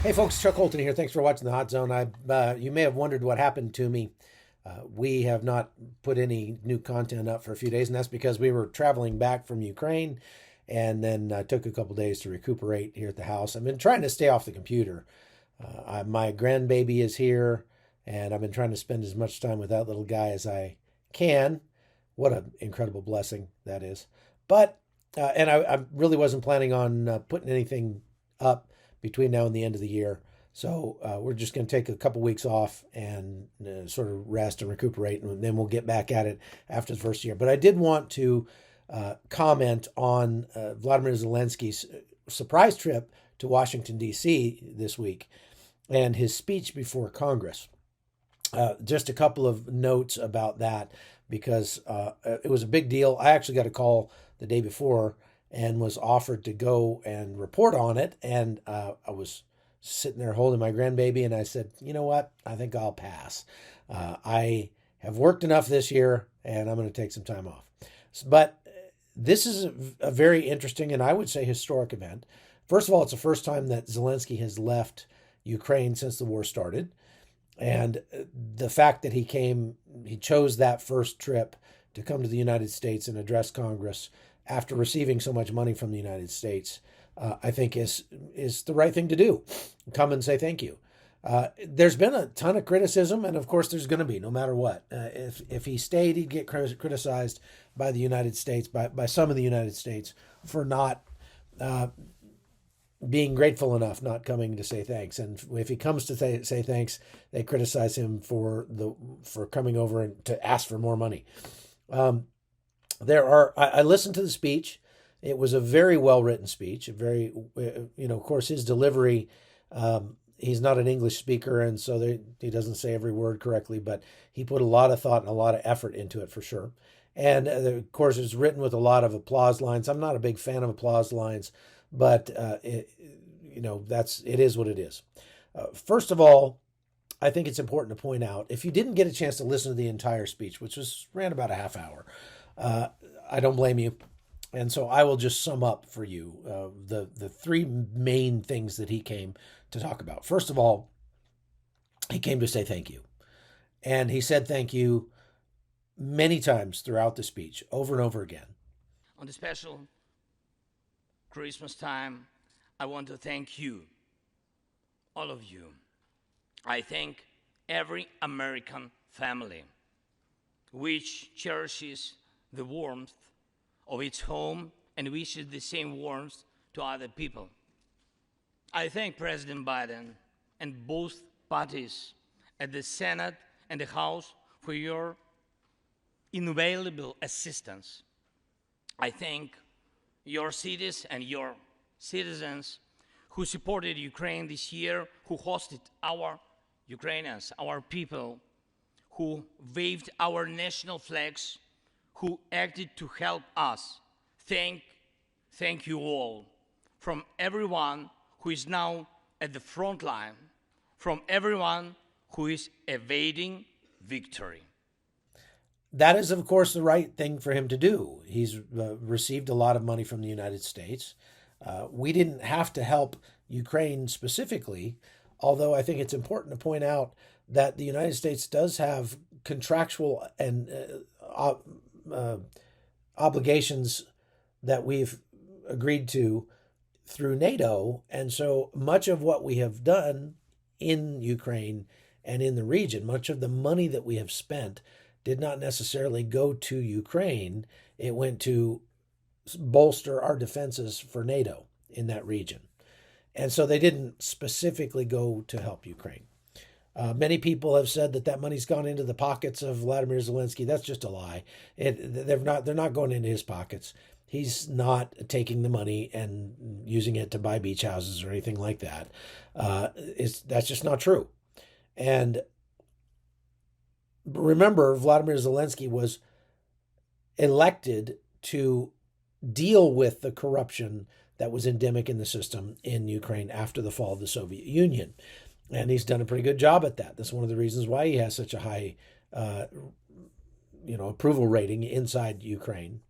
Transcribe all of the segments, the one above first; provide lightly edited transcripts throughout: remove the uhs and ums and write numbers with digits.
Hey folks, Chuck Holton here. Thanks for watching the Hot Zone. You may have wondered what happened to me. We have not put any new content up for a few days, and that's because we were traveling back from Ukraine, and then took a couple days to recuperate here at the house. I've been trying to stay off the computer. My grandbaby is here, and I've been trying to spend as much time with that little guy as I can. What an incredible blessing that is. But I really wasn't planning on putting anything up between now and the end of the year. So we're just going to take a couple weeks off and sort of rest and recuperate, and then we'll get back at it after the first year. But I did want to comment on Vladimir Zelensky's surprise trip to Washington, D.C. this week and his speech before Congress. Just a couple of notes about that because it was a big deal. I actually got a call the day before and was offered to go and report on it. And I was sitting there holding my grandbaby, and I said, you know what? I think I'll pass. I have worked enough this year, and I'm going to take some time off. But this is a very interesting and I would say historic event. First of all, it's the first time that Zelensky has left Ukraine since the war started. And the fact that he chose that first trip to come to the United States and address Congress after receiving so much money from the United States, I think is the right thing to do. Come and say thank you. There's been a ton of criticism, and of course there's going to be, no matter what. If he stayed, he'd get criticized by the United States, by some of the United States, for not being grateful enough, not coming to say thanks. And if he comes to say thanks, they criticize him for coming over and to ask for more money. I listened to the speech. It was a very well-written speech, of course, his delivery, he's not an English speaker, and so he doesn't say every word correctly, but he put a lot of thought and a lot of effort into it for sure. And of course, it's written with a lot of applause lines. I'm not a big fan of applause lines, but it is what it is. First of all, I think it's important to point out, if you didn't get a chance to listen to the entire speech, which ran about a half hour, I don't blame you. And so I will just sum up for you the three main things that he came to talk about. First of all, he came to say thank you. And he said thank you many times throughout the speech, over and over again. On the special Christmas time, I want to thank you, all of you. I thank every American family which cherishes the warmth of its home and wishes the same warmth to other people. I thank President Biden and both parties at the Senate and the House for your invaluable assistance. I thank your cities and your citizens who supported Ukraine this year, who hosted our Ukrainians, our people, who waved our national flags, who acted to help us. Thank you all, from everyone who is now at the front line, from everyone who is evading victory. That is, of course, the right thing for him to do. He's received a lot of money from the United States. We didn't have to help Ukraine specifically, although I think it's important to point out that the United States does have contractual and obligations that we've agreed to through NATO. And so much of what we have done in Ukraine and in the region, much of the money that we have spent did not necessarily go to Ukraine. It went to bolster our defenses for NATO in that region. And so they didn't specifically go to help Ukraine. Many people have said that money's gone into the pockets of Vladimir Zelensky. That's just a lie. They're not going into his pockets. He's not taking the money and using it to buy beach houses or anything like that. That's just not true. And remember, Vladimir Zelensky was elected to deal with the corruption that was endemic in the system in Ukraine after the fall of the Soviet Union. And he's done a pretty good job at that. That's one of the reasons why he has such a high approval rating inside Ukraine.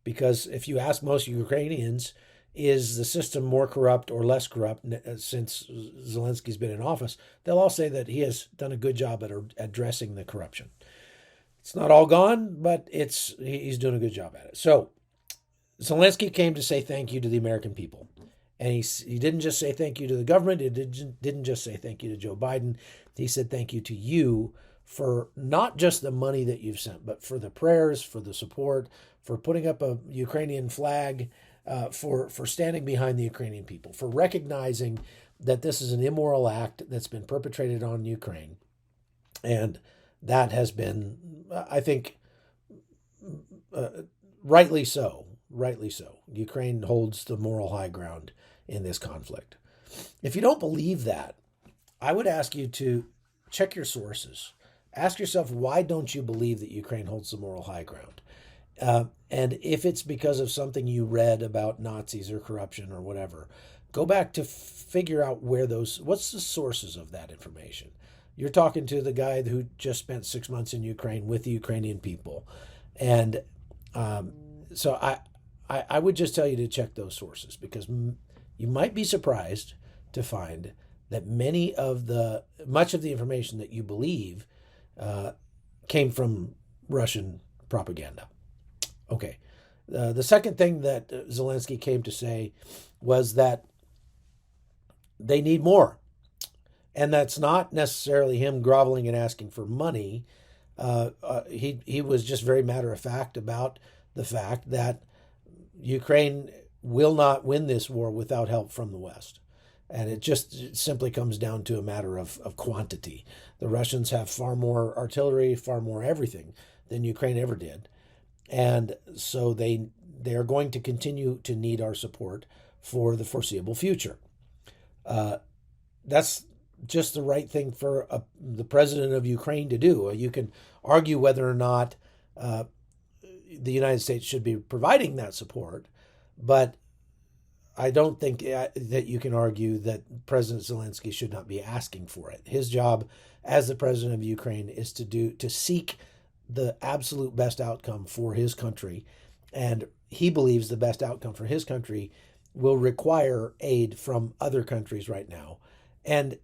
Because if you ask most Ukrainians is the system more corrupt or less corrupt since Zelensky's been in office, they'll all say that he has done a good job at addressing the corruption. It's not all gone, but he's doing a good job at it. So Zelensky came to say thank you to the American people. And he didn't just say thank you to the government. He didn't just say thank you to Joe Biden. He said thank you to you for not just the money that you've sent, but for the prayers, for the support, for putting up a Ukrainian flag, for standing behind the Ukrainian people, for recognizing that this is an immoral act that's been perpetrated on Ukraine. And that has been, I think, rightly so. Rightly so. Ukraine holds the moral high ground in this conflict. If you don't believe that, I would ask you to check your sources. Ask yourself, why don't you believe that Ukraine holds the moral high ground? And if it's because of something you read about Nazis or corruption or whatever, go back to figure out what's the sources of that information. You're talking to the guy who just spent 6 months in Ukraine with the Ukrainian people. And so I would just tell you to check those sources, because you might be surprised to find that much of the information that you believe came from Russian propaganda. Okay. The second thing that Zelensky came to say was that they need more. And that's not necessarily him groveling and asking for money. He was just very matter of fact about the fact that Ukraine will not win this war without help from the West. And it simply comes down to a matter of quantity. The Russians have far more artillery, far more everything than Ukraine ever did. And so they are going to continue to need our support for the foreseeable future. That's just the right thing for the president of Ukraine to do. You can argue whether or not the United States should be providing that support, but I don't think that you can argue that President Zelensky should not be asking for it. His job as the president of Ukraine is to seek the absolute best outcome for his country, and he believes the best outcome for his country will require aid from other countries right now. And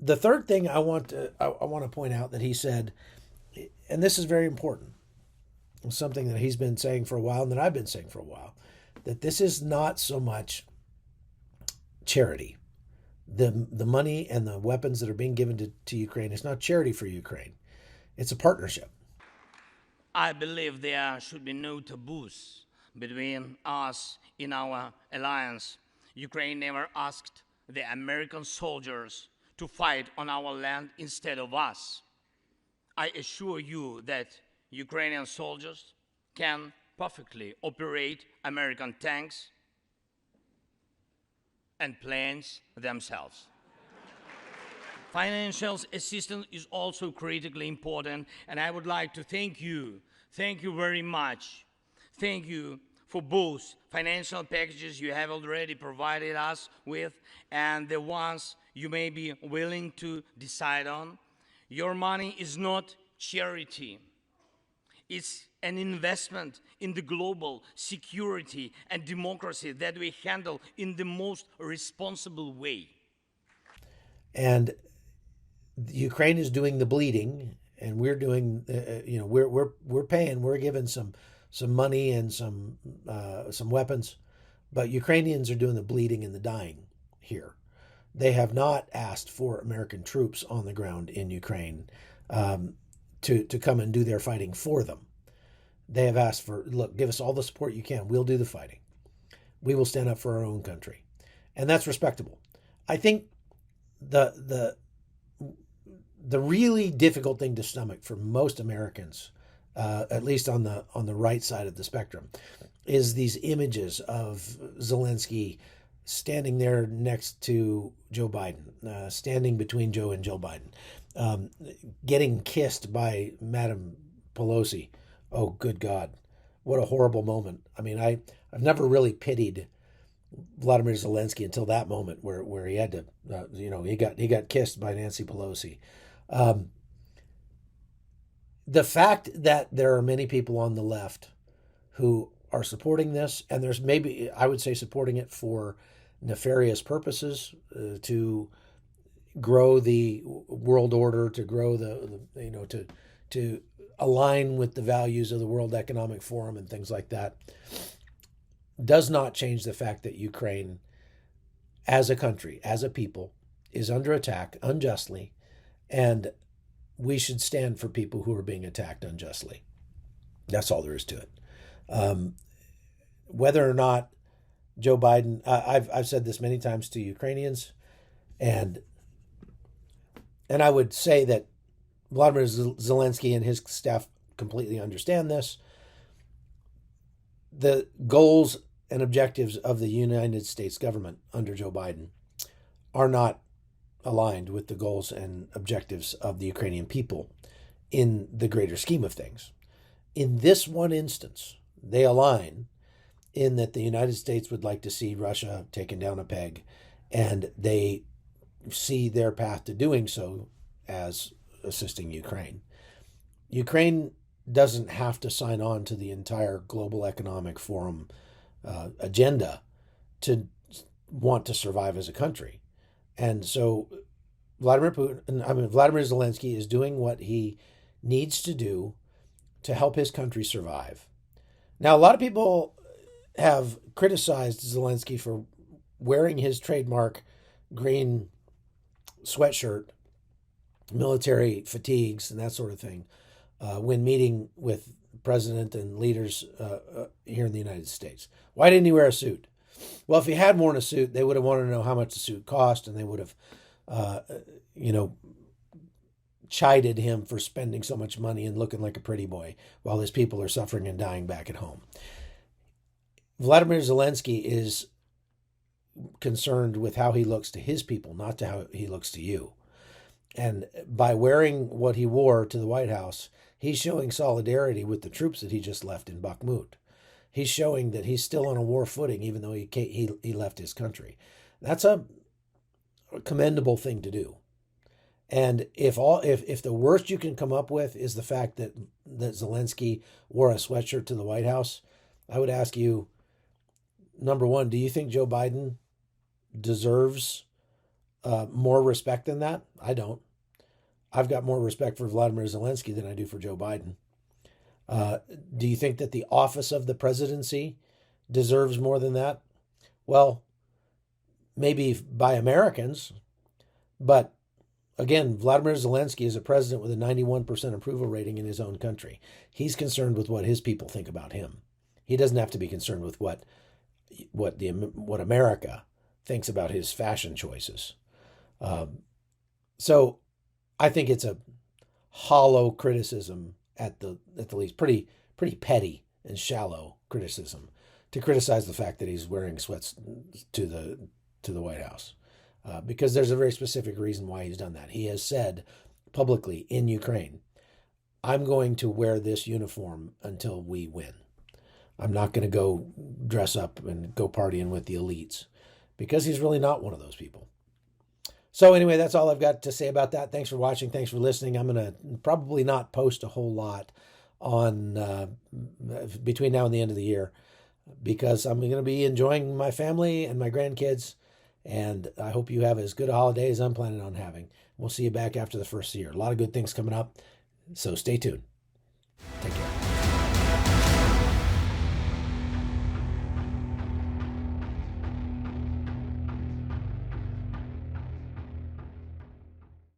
the third thing I want to point out that he said, and this is very important, something that he's been saying for a while and that I've been saying for a while, that this is not so much charity. The money and the weapons that are being given to Ukraine, it's not charity for Ukraine. It's a partnership. I believe there should be no taboos between us in our alliance. Ukraine never asked the American soldiers to fight on our land instead of us. I assure you that Ukrainian soldiers can perfectly operate American tanks and planes themselves. Financial assistance is also critically important, and I would like to thank you. Thank you very much. Thank you for both financial packages you have already provided us with and the ones you may be willing to decide on. Your money is not charity. It's an investment in the global security and democracy that we handle in the most responsible way. And Ukraine is doing the bleeding, and we're doing, we're paying, we're giving some money and some weapons, but Ukrainians are doing the bleeding and the dying here. They have not asked for American troops on the ground in Ukraine to come and do their fighting for them. They have asked for, look, give us all the support you can. We'll do the fighting. We will stand up for our own country, and that's respectable. I think the really difficult thing to stomach for most Americans, at least on the right side of the spectrum, is these images of Zelensky standing there next to Joe Biden, standing between Joe and Joe Biden, getting kissed by Madam Pelosi. Oh, good God. What a horrible moment. I mean, I've never really pitied Vladimir Zelensky until that moment where he had to, he got kissed by Nancy Pelosi. The fact that there are many people on the left who are supporting this, and there's maybe, I would say, supporting it for nefarious purposes, to grow the world order, to grow to align with the values of the World Economic Forum and things like that, does not change the fact that Ukraine, as a country, as a people, is under attack unjustly, and we should stand for people who are being attacked unjustly. That's all there is to it. Whether or not Joe Biden, I've said this many times to Ukrainians, and I would say that Vladimir Zelensky and his staff completely understand this. The goals and objectives of the United States government under Joe Biden are not aligned with the goals and objectives of the Ukrainian people in the greater scheme of things. In this one instance, they align in that the United States would like to see Russia taken down a peg, and they see their path to doing so as assisting Ukraine. Ukraine doesn't have to sign on to the entire Global Economic Forum agenda to want to survive as a country. And so Vladimir Zelensky is doing what he needs to do to help his country survive. Now, a lot of people have criticized Zelensky for wearing his trademark green sweatshirt, military fatigues, and that sort of thing when meeting with president and leaders here in the United States. Why didn't he wear a suit? Well, if he had worn a suit, they would have wanted to know how much the suit cost, and they would have, chided him for spending so much money and looking like a pretty boy while his people are suffering and dying back at home. Vladimir Zelensky is concerned with how he looks to his people, not to how he looks to you. And by wearing what he wore to the White House, he's showing solidarity with the troops that he just left in Bakhmut. He's showing that he's still on a war footing, even though he left his country. That's a commendable thing to do. And if the worst you can come up with is the fact that Zelensky wore a sweatshirt to the White House, I would ask you, number one, do you think Joe Biden deserves more respect than that? I don't. I've got more respect for Vladimir Zelensky than I do for Joe Biden. Do you think that the office of the presidency deserves more than that? Well, maybe by Americans, but again, Vladimir Zelensky is a president with a 91% approval rating in his own country. He's concerned with what his people think about him. He doesn't have to be concerned with what America thinks about his fashion choices. So I think it's a hollow criticism at the least, pretty petty and shallow criticism to criticize the fact that he's wearing sweats to the White House, because there's a very specific reason why he's done that. He has said publicly in Ukraine, "I'm going to wear this uniform until we win. I'm not going to go dress up and go partying with the elites," because he's really not one of those people. So anyway, that's all I've got to say about that. Thanks for watching. Thanks for listening. I'm going to probably not post a whole lot on between now and the end of the year, because I'm going to be enjoying my family and my grandkids, and I hope you have as good a holiday as I'm planning on having. We'll see you back after the first year. A lot of good things coming up, so stay tuned. Take care.